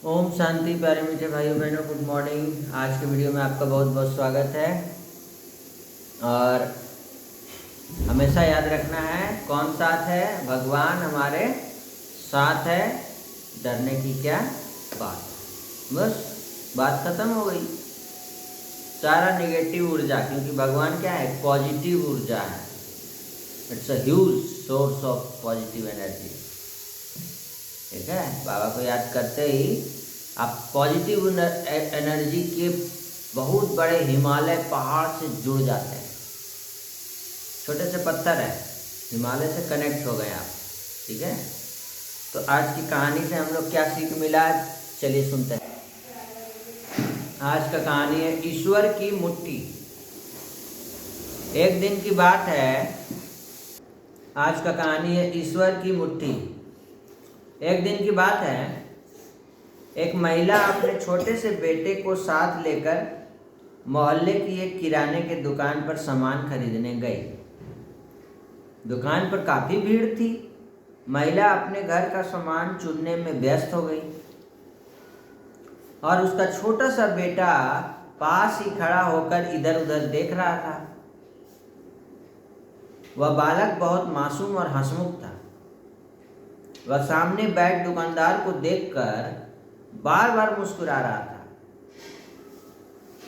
ओम शांति। प्यारे मीठे भाइयों बहनों, गुड मॉर्निंग। आज के वीडियो में आपका बहुत बहुत स्वागत है। और हमेशा याद रखना है, कौन साथ है? भगवान हमारे साथ है। डरने की क्या बात, बस बात खत्म हो गई। सारा नेगेटिव ऊर्जा, क्योंकि भगवान क्या है? पॉजिटिव ऊर्जा है। It's a huge source of positive energy. ठीक है, बाबा को याद करते ही आप पॉजिटिव एनर्जी के बहुत बड़े हिमालय पहाड़ से जुड़ जाते हैं। छोटे से पत्थर है, हिमालय से कनेक्ट हो गए आप। ठीक है, तो आज की कहानी से हम लोग क्या सीख मिला, चलिए सुनते हैं। आज का कहानी है ईश्वर की मुट्ठी। एक दिन की बात है। आज का कहानी है ईश्वर की मुट्ठी। एक दिन की बात है, एक महिला अपने छोटे से बेटे को साथ लेकर मोहल्ले की एक किराने के दुकान पर सामान खरीदने गई। दुकान पर काफ़ी भीड़ थी। महिला अपने घर का सामान चुनने में व्यस्त हो गई और उसका छोटा सा बेटा पास ही खड़ा होकर इधर उधर देख रहा था। वह बालक बहुत मासूम और हंसमुख था। वह सामने बैठ दुकानदार को देखकर बार बार मुस्कुरा रहा था।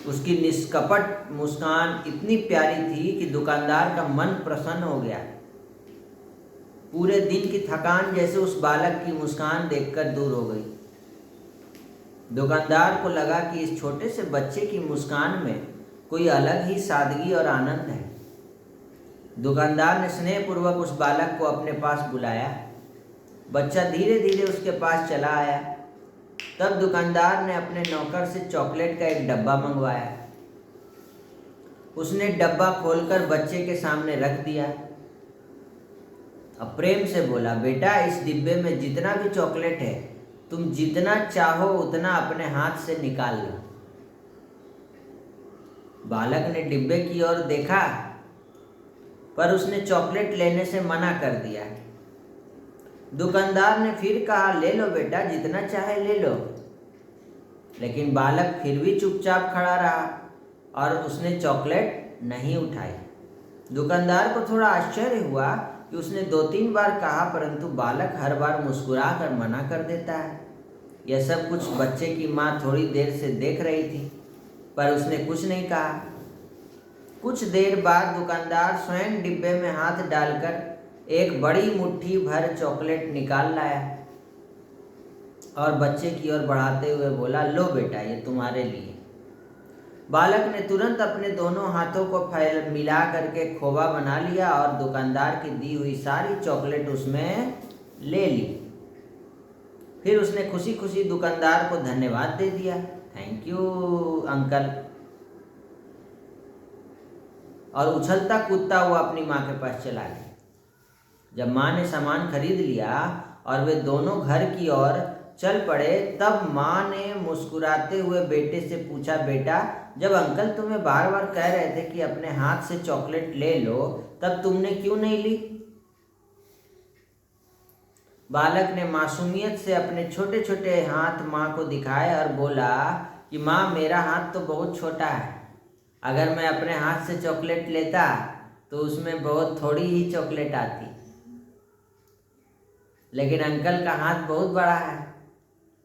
उसकी निष्कपट मुस्कान इतनी प्यारी थी कि दुकानदार का मन प्रसन्न हो गया। पूरे दिन की थकान जैसे उस बालक की मुस्कान देखकर दूर हो गई। दुकानदार को लगा कि इस छोटे से बच्चे की मुस्कान में कोई अलग ही सादगी और आनंद है। दुकानदार ने स्नेहपूर्वक उस बालक को अपने पास बुलाया। बच्चा धीरे धीरे उसके पास चला आया। तब दुकानदार ने अपने नौकर से चॉकलेट का एक डब्बा मंगवाया। उसने डब्बा खोलकर बच्चे के सामने रख दिया। अब प्रेम से बोला, बेटा इस डिब्बे में जितना भी चॉकलेट है, तुम जितना चाहो उतना अपने हाथ से निकाल लो। बालक ने डिब्बे की ओर देखा, पर उसने चॉकलेट लेने से मना कर दिया। दुकानदार ने फिर कहा, ले लो बेटा, जितना चाहे ले लो। लेकिन बालक फिर भी चुपचाप खड़ा रहा और उसने चॉकलेट नहीं उठाई। दुकानदार को थोड़ा आश्चर्य हुआ कि उसने 2-3 बार कहा, परंतु बालक हर बार मुस्कुरा कर मना कर देता है। यह सब कुछ बच्चे की माँ थोड़ी देर से देख रही थी, पर उसने कुछ नहीं कहा। कुछ देर बाद दुकानदार स्वयं डिब्बे में हाथ डालकर एक बड़ी मुट्ठी भर चॉकलेट निकाल लाया और बच्चे की ओर बढ़ाते हुए बोला, लो बेटा, ये तुम्हारे लिए। बालक ने तुरंत अपने दोनों हाथों को मिला करके खोबा बना लिया और दुकानदार की दी हुई सारी चॉकलेट उसमें ले ली। फिर उसने खुशी खुशी दुकानदार को धन्यवाद दे दिया, थैंक यू अंकल। और उछलता कूदता हुआ अपनी माँ के पास चला गया। जब माँ ने सामान खरीद लिया और वे दोनों घर की ओर चल पड़े, तब माँ ने मुस्कुराते हुए बेटे से पूछा, बेटा, जब अंकल तुम्हें बार बार कह रहे थे कि अपने हाथ से चॉकलेट ले लो, तब तुमने क्यों नहीं ली? बालक ने मासूमियत से अपने छोटे छोटे हाथ माँ को दिखाए और बोला कि माँ, मेरा हाथ तो बहुत छोटा है। अगर मैं अपने हाथ से चॉकलेट लेता तो उसमें बहुत थोड़ी ही चॉकलेट आती, लेकिन अंकल का हाथ बहुत बड़ा है।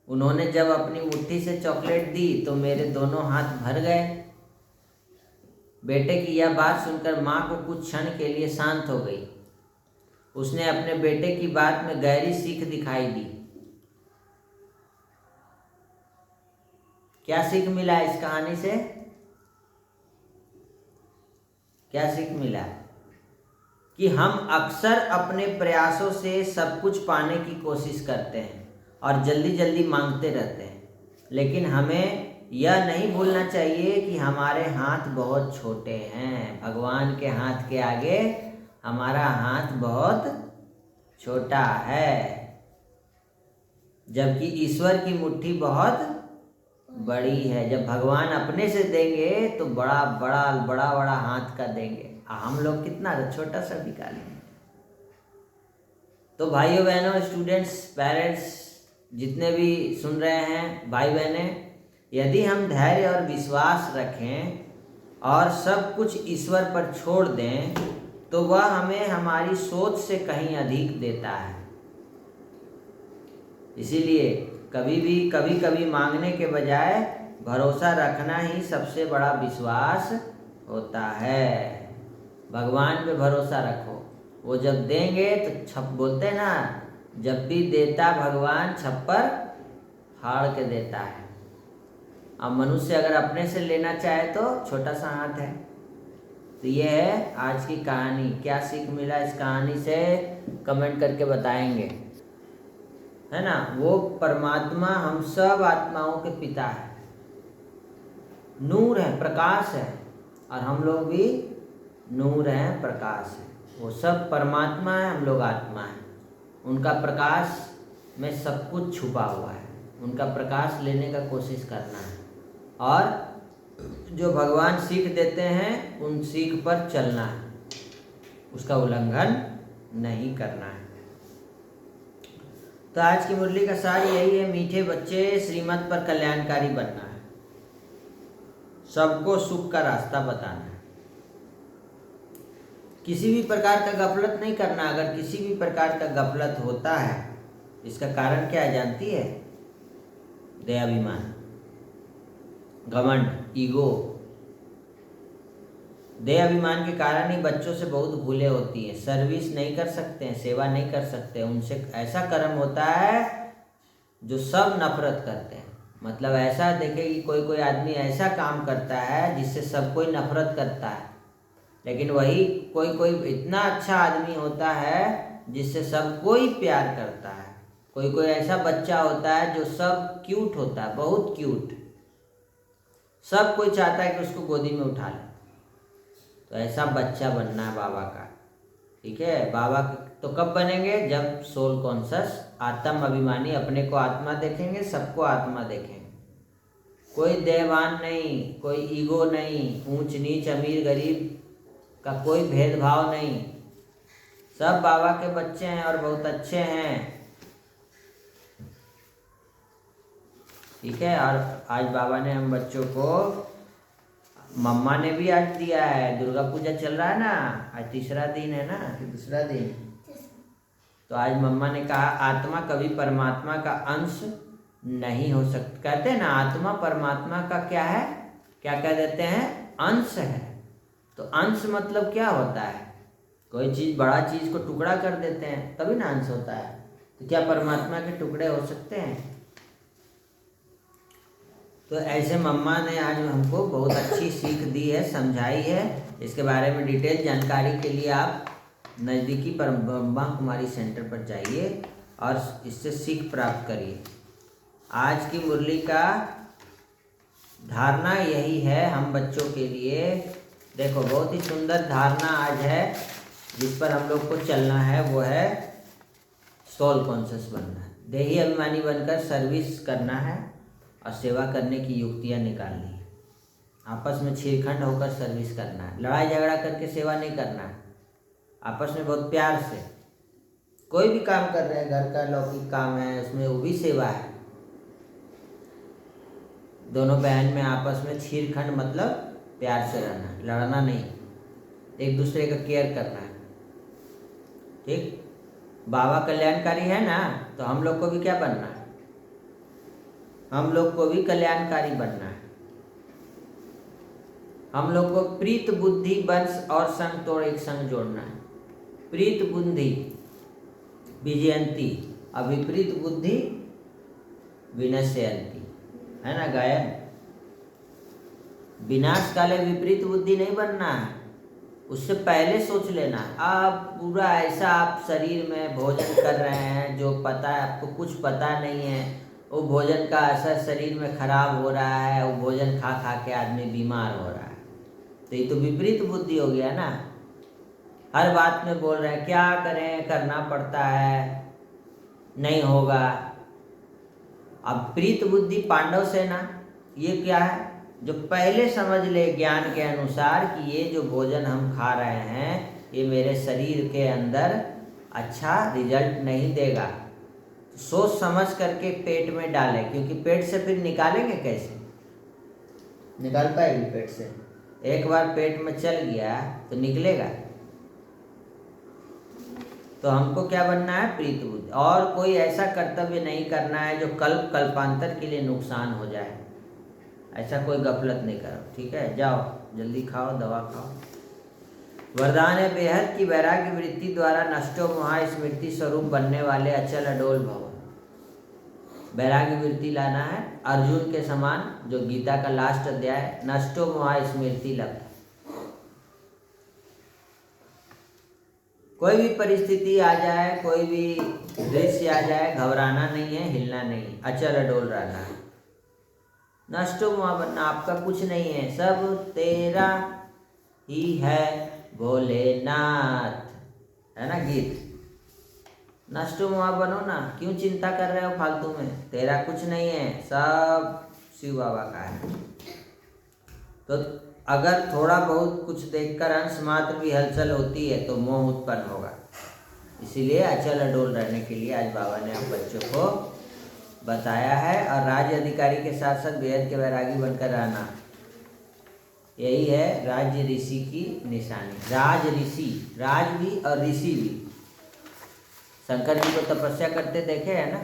उन्होंने जब अपनी मुट्ठी से चॉकलेट दी तो मेरे दोनों हाथ भर गए। बेटे की यह बात सुनकर माँ को कुछ क्षण के लिए शांत हो गई। उसने अपने बेटे की बात में गहरी सीख दिखाई दी। क्या सीख मिला इस कहानी से? क्या सीख मिला? कि हम अक्सर अपने प्रयासों से सब कुछ पाने की कोशिश करते हैं और जल्दी जल्दी मांगते रहते हैं, लेकिन हमें यह नहीं भूलना चाहिए कि हमारे हाथ बहुत छोटे हैं। भगवान के हाथ के आगे हमारा हाथ बहुत छोटा है, जबकि ईश्वर की मुट्ठी बहुत बड़ी है। जब भगवान अपने से देंगे तो बड़ा बड़ा बड़ा बड़ा हाथ का देंगे, हम लोग कितना छोटा सा निकालेंगे। तो भाइयों बहनों, स्टूडेंट्स, पेरेंट्स, जितने भी सुन रहे हैं भाई बहने, यदि हम धैर्य और विश्वास रखें और सब कुछ ईश्वर पर छोड़ दें तो वह हमें हमारी सोच से कहीं अधिक देता है। इसीलिए कभी कभी मांगने के बजाय भरोसा रखना ही सबसे बड़ा विश्वास होता है। भगवान पे भरोसा रखो, वो जब देंगे तो बोलते ना, जब भी देता भगवान छप्पर फाड़ के देता है। अब मनुष्य अगर अपने से लेना चाहे तो छोटा सा हाथ है। तो ये है आज की कहानी। क्या सीख मिला इस कहानी से कमेंट करके बताएंगे, है ना। वो परमात्मा हम सब आत्माओं के पिता है, नूर है, प्रकाश है, और हम लोग भी नूर हैं, प्रकाश है। वो सब परमात्मा है, हम लोग आत्मा है। उनका प्रकाश में सब कुछ छुपा हुआ है, उनका प्रकाश लेने का कोशिश करना है, और जो भगवान सीख देते हैं उन सीख पर चलना है, उसका उल्लंघन नहीं करना है। तो आज की मुरली का सार यही है, मीठे बच्चे श्रीमत पर कल्याणकारी बनना है, सबको सुख का रास्ता बताना है, किसी भी प्रकार का गफलत नहीं करना। अगर किसी भी प्रकार का गफलत होता है, इसका कारण क्या है जानती है? दयाभिमान, घमंड, ईगो। दयाभिमान के कारण ही बच्चों से बहुत भूलें होती हैं, सर्विस नहीं कर सकते हैं, सेवा नहीं कर सकते, उनसे ऐसा कर्म होता है जो सब नफरत करते हैं। मतलब ऐसा देखे कि कोई आदमी ऐसा काम करता है जिससे सब कोई नफरत करता है, लेकिन वही कोई इतना अच्छा आदमी होता है जिससे सब कोई प्यार करता है। कोई ऐसा बच्चा होता है जो सब क्यूट होता है, बहुत क्यूट, सब कोई चाहता है कि उसको गोदी में उठा ले। तो ऐसा बच्चा बनना है बाबा का, ठीक है। बाबा तो कब बनेंगे? जब सोल कॉन्शस, आत्म अभिमानी, अपने को आत्मा देखेंगे, सबको आत्मा देखेंगे। कोई देहवान नहीं, कोई ईगो नहीं, ऊंच नीच, अमीर गरीब का कोई भेदभाव नहीं, सब बाबा के बच्चे हैं और बहुत अच्छे हैं, ठीक है। और आज बाबा ने हम बच्चों को, मम्मा ने भी आज दिया है, दुर्गा पूजा चल रहा है ना, आज तीसरा दिन है ना कि दूसरा दिन, तो आज मम्मा ने कहा आत्मा कभी परमात्मा का अंश नहीं हो सकता। कहते हैं ना, आत्मा परमात्मा का क्या है, क्या कह देते हैं? अंश है। तो अंश मतलब क्या होता है? कोई चीज़, बड़ा चीज़ को टुकड़ा कर देते हैं तभी ना अंश होता है। तो क्या परमात्मा के टुकड़े हो सकते हैं? तो ऐसे मम्मा ने आज हमको बहुत अच्छी सीख दी है, समझाई है। इसके बारे में डिटेल जानकारी के लिए आप नज़दीकी ब्रह्मा कुमारी सेंटर पर जाइए और इससे सीख प्राप्त करिए। आज की मुरली का धारणा यही है हम बच्चों के लिए। देखो, बहुत ही सुंदर धारणा आज है जिस पर हम लोग को चलना है, वो है सोल कॉन्शियस बनना है, देही अभिमानी बनकर सर्विस करना है और सेवा करने की युक्तियाँ निकालनी है। आपस में छीरखंड होकर सर्विस करना है, लड़ाई झगड़ा करके सेवा नहीं करना है। आपस में बहुत प्यार से कोई भी काम कर रहे हैं, घर का लौकिक काम है, उसमें वो भी सेवा है। दोनों बहन में आपस में छीरखंड मतलब प्यार से रहना, लड़ना नहीं, एक दूसरे का केयर करना है, ठीक। बाबा कल्याणकारी है ना, तो हम लोग को भी क्या बनना है? हम लोग को भी कल्याणकारी बनना है। हम लोग को प्रीत बुद्धि वंश और संग तोड़ एक संग जोड़ना है। प्रीत बुद्धि विजयंती, अभिप्रीत बुद्धि विनश्यंती, है ना गायन। विनाश काले विपरीत बुद्धि नहीं बनना है, उससे पहले सोच लेना। आप पूरा ऐसा आप शरीर में भोजन कर रहे हैं जो पता है आपको, कुछ पता नहीं है, वो भोजन का असर शरीर में खराब हो रहा है, वो भोजन खा खा के आदमी बीमार हो रहा है। तो ये तो विपरीत बुद्धि हो गया ना। हर बात में बोल रहे हैं क्या करें, करना पड़ता है, नहीं होगा। अब प्रीत बुद्धि पांडव सेना, ये क्या है? जो पहले समझ ले ज्ञान के अनुसार कि ये जो भोजन हम खा रहे हैं ये मेरे शरीर के अंदर अच्छा रिजल्ट नहीं देगा। सोच समझ करके पेट में डालें, क्योंकि पेट से फिर निकालेंगे कैसे? निकाल पाएगी पेट से? एक बार पेट में चल गया तो निकलेगा? तो हमको क्या बनना है? प्रीत बुद्धि। और कोई ऐसा कर्तव्य नहीं करना है जो कल्प कल्पांतर के लिए नुकसान हो जाए। ऐसा कोई गफलत नहीं करो, ठीक है? जाओ जल्दी खाओ, दवा खाओ। वरदान है बेहद की वैराग्य वृत्ति द्वारा नष्टो मोहा स्मृति स्वरूप बनने वाले अचल अडोल भव। वैराग्य वृत्ति लाना है अर्जुन के समान, जो गीता का लास्ट अध्याय नष्टो मोहा स्मृति लब्ध। कोई भी परिस्थिति आ जाए, कोई भी दृश्य आ जाए, घबराना नहीं है, हिलना नहीं है, अचल अडोल रहना है। नष्टो मोहा बनना, आपका कुछ नहीं है, सब तेरा ही है भोलेनाथ, है ना गीत। नष्टो मोहा बनो ना, क्यों चिंता कर रहे हो फालतू में? तेरा कुछ नहीं है, सब शिव बाबा का है। तो अगर थोड़ा बहुत कुछ देखकर अंश मात्र भी हलचल होती है तो मोह उत्पन्न होगा। इसीलिए अचल अडोल रहने के लिए आज बाबा ने आप बच्चों को बताया है। और राज्य अधिकारी के साथ साथ बेहद के वैरागी बनकर रहना, यही है राज्य ऋषि की निशानी। राज ऋषि, राज भी और ऋषि भी। शंकर जी को तपस्या करते देखे है ना,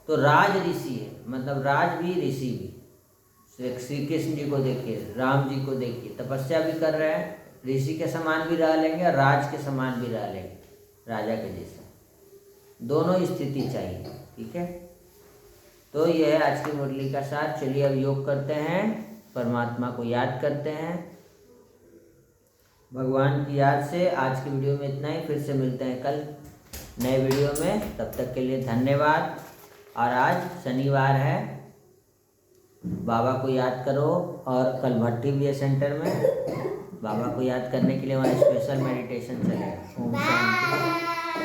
तो राज ऋषि है, मतलब राज भी ऋषि भी। श्री कृष्ण जी को देखिए, राम जी को देखिए, तपस्या भी कर रहे हैं, ऋषि के समान भी रह लेंगे और राज के समान भी रह लेंगे, राजा के जैसा। दोनों स्थिति चाहिए, ठीक है? तो यह है आज की मुरली का सार। चलिए अब योग करते हैं, परमात्मा को याद करते हैं भगवान की याद से। आज की वीडियो में इतना ही, फिर से मिलते हैं कल नए वीडियो में। तब तक के लिए धन्यवाद। और आज शनिवार है, बाबा को याद करो। और कल भट्टी भी है सेंटर में, बाबा को याद करने के लिए वहाँ स्पेशल मेडिटेशन चलेगा। ओम शांति।